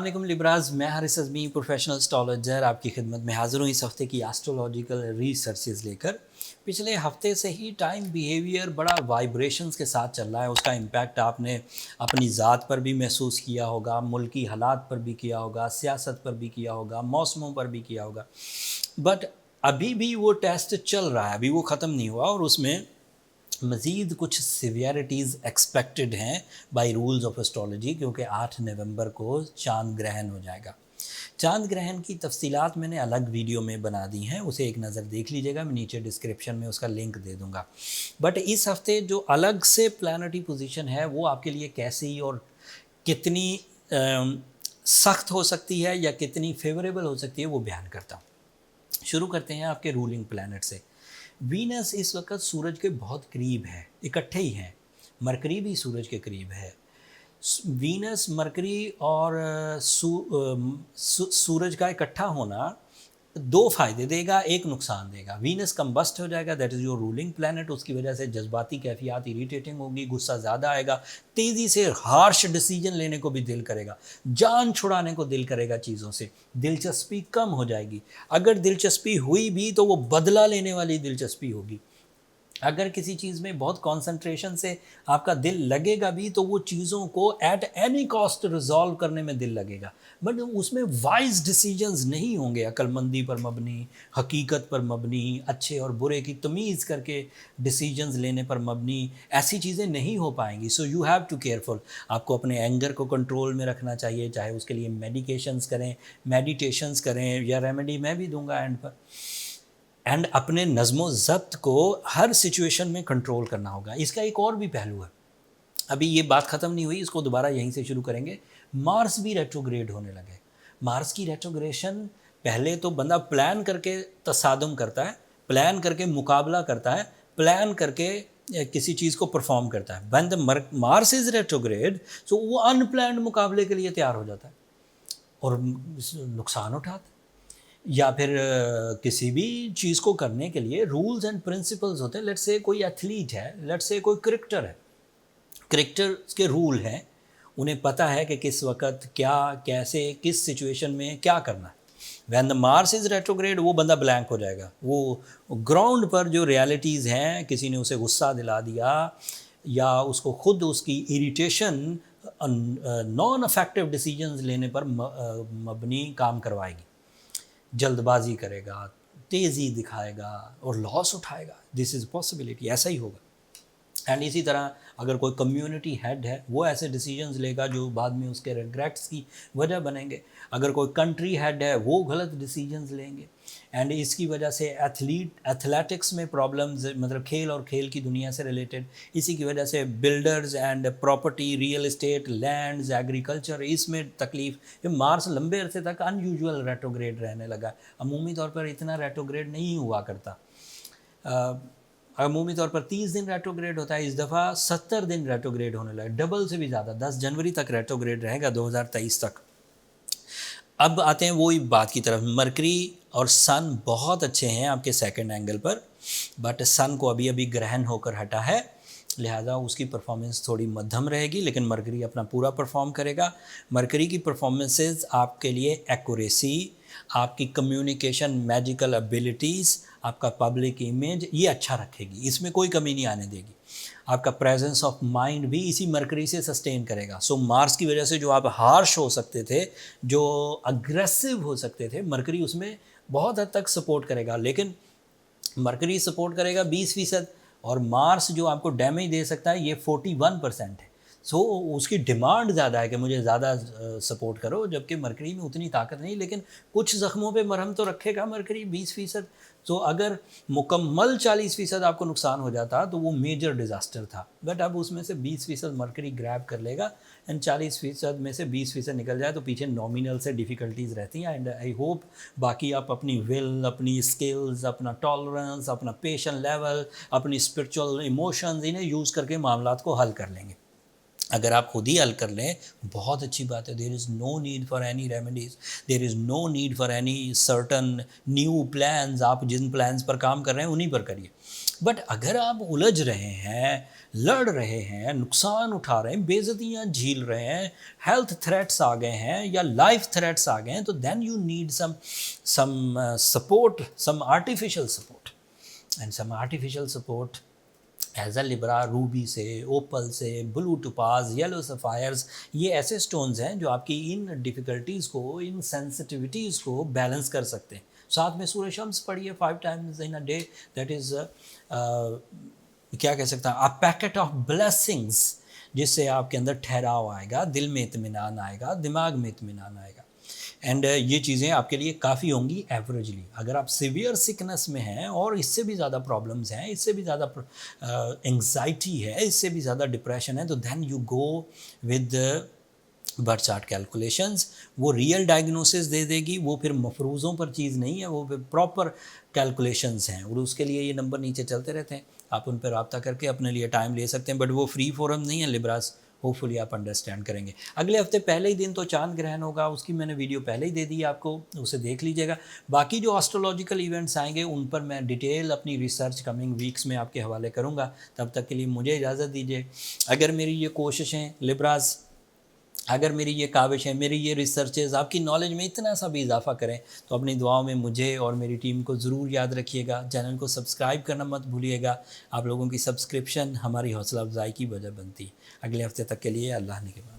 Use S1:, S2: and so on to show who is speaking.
S1: वालेकुम लिब्राज, मैं Haris अज़मी professional astrologer आपकी खिदमत में हाज़िर हूँ इस हफ़्ते की एस्ट्रोलॉजिकल रिसर्चेज़ लेकर। पिछले हफ़्ते से ही टाइम बिहेवियर बड़ा वाइब्रेशंस के साथ चल रहा है, उसका इम्पैक्ट आपने अपनी ज़ात पर भी महसूस किया होगा, मुल्की हालात पर भी किया होगा, सियासत पर भी किया होगा, मौसमों पर भी किया होगा। बट अभी भी वो टेस्ट चल रहा है, अभी वो ख़त्म नहीं हुआ और उसमें मज़ीद कुछ सिवियरिटीज़ एक्सपेक्टेड हैं बाय रूल्स ऑफ एस्ट्रोलॉजी, क्योंकि 8 नवंबर को चांद ग्रहण हो जाएगा। चांद ग्रहण की तफसीलात मैंने अलग वीडियो में बना दी हैं, उसे एक नज़र देख लीजिएगा, मैं नीचे डिस्क्रिप्शन में उसका लिंक दे दूँगा। बट इस हफ़्ते जो अलग से प्लानिटरी पोजीशन है वो आपके लिए कैसी और कितनी सख्त हो सकती है या कितनी फेवरेबल हो सकती है वो बयान करता हूँ। शुरू करते हैं आपके रूलिंग प्लैनेट से। वीनस इस वक्त सूरज के बहुत करीब है, इकट्ठे ही हैं। मरकरी भी सूरज के करीब है। वीनस, मरकरी और सूरज का इकट्ठा होना दो फ़ायदे देगा, एक नुकसान देगा। वीनस कंबस्ट हो जाएगा, that is your ruling planet, उसकी वजह से जज्बाती कैफियत इरीटेटिंग होगी, गुस्सा ज़्यादा आएगा, तेज़ी से हार्श डिसीजन लेने को भी दिल करेगा, जान छुड़ाने को दिल करेगा चीज़ों से, दिलचस्पी कम हो जाएगी। अगर दिलचस्पी हुई भी तो वो बदला लेने वाली दिलचस्पी होगी। अगर किसी चीज़ में बहुत कंसंट्रेशन से आपका दिल लगेगा भी तो वो चीज़ों को एट एनी कॉस्ट रिजॉल्व करने में दिल लगेगा, बट उसमें वाइज डिसीजंस नहीं होंगे, अक्लमंदी पर मबनी, हकीकत पर मबनी, अच्छे और बुरे की तमीज़ करके डिसीजंस लेने पर मबनी, ऐसी चीज़ें नहीं हो पाएंगी। So you have to careful. आपको अपने एंगर को कंट्रोल में रखना चाहिए, चाहे उसके लिए मेडिकेशंस करें, मेडिटेशंस करें, या रेमेडी मैं भी दूंगा एंड पर। एंड अपने नज़्मो ज़ब्त को हर सिचुएशन में कंट्रोल करना होगा। इसका एक और भी पहलू है, अभी ये बात ख़त्म नहीं हुई, इसको दोबारा यहीं से शुरू करेंगे। मार्स भी रेट्रोग्रेड होने लगे। मार्स की रेट्रोग्रेशन, पहले तो बंदा प्लान करके तसादुम करता है, प्लान करके मुकाबला करता है, प्लान करके किसी चीज़ को परफॉर्म करता है। When the Mars is retrograde, so वो अनप्लान्ड मुकाबले के लिए तैयार हो जाता है और नुकसान उठाता है। या फिर किसी भी चीज़ को करने के लिए रूल्स एंड प्रिंसिपल्स होते हैं। लेट्स से कोई एथलीट है, लेट्स से कोई क्रिकेटर है, क्रिकेटर के रूल हैं, उन्हें पता है कि किस वक्त क्या, कैसे, किस सिचुएशन में क्या करना है। When the Mars is retrograde, वो बंदा ब्लैंक हो जाएगा। वो ग्राउंड पर जो रियलिटीज़ हैं, किसी ने उसे गुस्सा दिला दिया या उसको खुद उसकी इरिटेशन नॉन अफेक्टिव डिसीजंस लेने पर मबनी काम करवाएगी, जल्दबाजी करेगा, तेज़ी दिखाएगा और लॉस उठाएगा। दिस इज़ पॉसिबिलिटी, ऐसा ही होगा। एंड इसी तरह अगर कोई कम्युनिटी हेड है, वो ऐसे डिसीजंस लेगा जो बाद में उसके रिग्रेट्स की वजह बनेंगे। अगर कोई कंट्री हेड है, वो गलत डिसीजंस लेंगे। एंड इसकी वजह से एथलेटिक्स में प्रॉब्लम्स, मतलब खेल और खेल की दुनिया से रिलेटेड, इसी की वजह से builders and property, real estate, lands, agriculture, इसमें तकलीफ। ये मार्स लंबे अरसे तक अनयूजुअल रेट्रोग्रेड रहने लगा। अमूमी तौर पर इतना रेट्रोग्रेड नहीं हुआ करता। अमूमी तौर पर 30 दिन रेट्रोग्रेड होता है, इस दफ़ा 70 दिन रेट्रोग्रेड होने लगा, डबल से भी ज़्यादा। 10 जनवरी तक रेट्रोग्रेड रहेगा, 2023 तक। अब आते हैं वही बात की तरफ। मरकरी और सन बहुत अच्छे हैं आपके सेकंड एंगल पर, बट सन को अभी अभी ग्रहण होकर हटा है, लिहाजा उसकी परफॉर्मेंस थोड़ी मध्यम रहेगी, लेकिन मरकरी अपना पूरा परफॉर्म करेगा। मरकरी की परफॉर्मेंसेस आपके लिए एक्यूरेसी, आपकी कम्युनिकेशन, मैजिकल एबिलिटीज़, आपका पब्लिक इमेज, ये अच्छा रखेगी, इसमें कोई कमी नहीं आने देगी। आपका प्रेजेंस ऑफ माइंड भी इसी मरकरी से सस्टेन करेगा। सो मार्स की वजह से जो आप हार्श हो सकते थे, जो अग्रेसिव हो सकते थे, मरकरी उसमें बहुत हद तक सपोर्ट करेगा। लेकिन मरकरी सपोर्ट करेगा 20%, और मार्स जो आपको डैमेज दे सकता है ये 41% है। सो उसकी डिमांड ज़्यादा है कि मुझे ज़्यादा सपोर्ट करो, जबकि मरकरी में उतनी ताकत नहीं, लेकिन कुछ ज़ख्मों पे मरहम तो रखेगा मरकरी 20%। तो अगर मुकम्मल 40% आपको नुकसान हो जाता तो वो मेजर डिज़ास्टर था, बट अब उसमें से 20% मरकरी ग्रैब कर लेगा, एंड 40% में से 20% निकल जाए तो पीछे नॉमिनल से डिफ़िकल्टीज़ रहती हैं। एंड आई होप बाकी आप अपनी विल, अपनी स्किल्स, अपना टॉलरेंस, अपना पेशेंस लेवल, अपनी स्पिरिचुअल इमोशंस, इन्हें यूज़ करके मामलात को हल कर लेंगे। अगर आप खुद ही हल कर लें, बहुत अच्छी बात है। There is no need for any remedies, there is no need for any certain new plans. आप जिन प्लान्स पर काम कर रहे हैं उन्हीं पर करिए। बट अगर आप उलझ रहे हैं, लड़ रहे हैं, नुकसान उठा रहे हैं, बेइज्जतियाँ झेल रहे हैं, हेल्थ थ्रेट्स आ गए हैं या लाइफ थ्रेट्स आ गए हैं, तो then you need some support, some artificial support. And some artificial support as a Libra, ruby से, ओपल से, ब्लू टोपाज, येलो सफ़ायर्स, ये ऐसे स्टोन्स हैं जो आपकी इन डिफ़िकल्टीज़ को, इन सेंसिटिविटीज़ को बैलेंस कर सकते हैं। साथ में सूर्य शम्स पढ़िए 5 times in a day, that is क्या कह सकता है, अ पैकेट ऑफ ब्लेसिंग्स, जिससे आपके अंदर ठहराव आएगा, दिल में इत्मीनान आएगा, दिमाग में इत्मीनान आएगा। एंड ये चीज़ें आपके लिए काफ़ी होंगी एवरेजली। अगर आप सिवियर सिकनेस में हैं और इससे भी ज़्यादा प्रॉब्लम्स हैं, इससे भी ज़्यादा एंग्जाइटी है, इससे भी ज़्यादा डिप्रेशन है, तो then you go with birth chart calculations. वो रियल डायग्नोसिस दे देगी, वो फिर मफरूज़ों पर चीज़ नहीं है, वो प्रॉपर कैलकुलेशंस हैं, और उसके लिए ये नंबर नीचे चलते रहते हैं। आप उन पर रब्ता करके अपने लिए टाइम ले सकते हैं, बट वो फ्री फोरम नहीं है लिब्रास। होपफुली आप अंडरस्टैंड करेंगे। अगले हफ्ते पहले ही दिन तो चांद ग्रहण होगा, उसकी मैंने वीडियो पहले ही दे दी है आपको, उसे देख लीजिएगा। बाकी जो एस्ट्रोलॉजिकल इवेंट्स आएंगे उन पर मैं डिटेल अपनी रिसर्च कमिंग वीक्स में आपके हवाले करूँगा। तब तक के लिए मुझे इजाज़त दीजिए। अगर मेरी ये कोशिशें लिब्रास, अगर मेरी ये काविश है, मेरी ये रिसर्चेज़ आपकी नॉलेज में इतना सा भी इजाफा करें, तो अपनी दुआओं में मुझे और मेरी टीम को ज़रूर याद रखिएगा। चैनल को सब्सक्राइब करना मत भूलिएगा। आप लोगों की सब्सक्रिप्शन हमारी हौसला अफजाई की वजह बनती है। अगले हफ्ते तक के लिए अल्लाह ने के बाद।